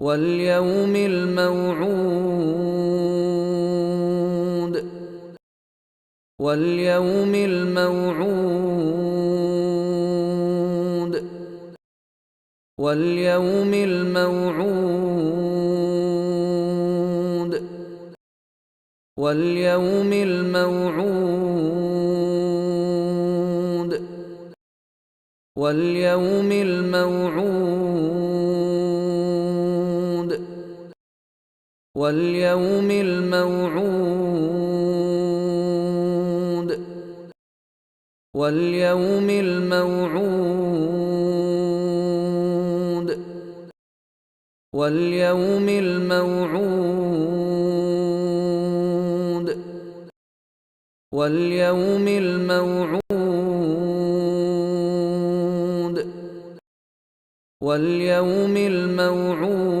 واليوم الموعود واليوم الموعود واليوم الموعود واليوم الموعود واليوم الموعود واليوم الموعود واليوم الموعود واليوم الموعود واليوم الموعود واليوم الموعود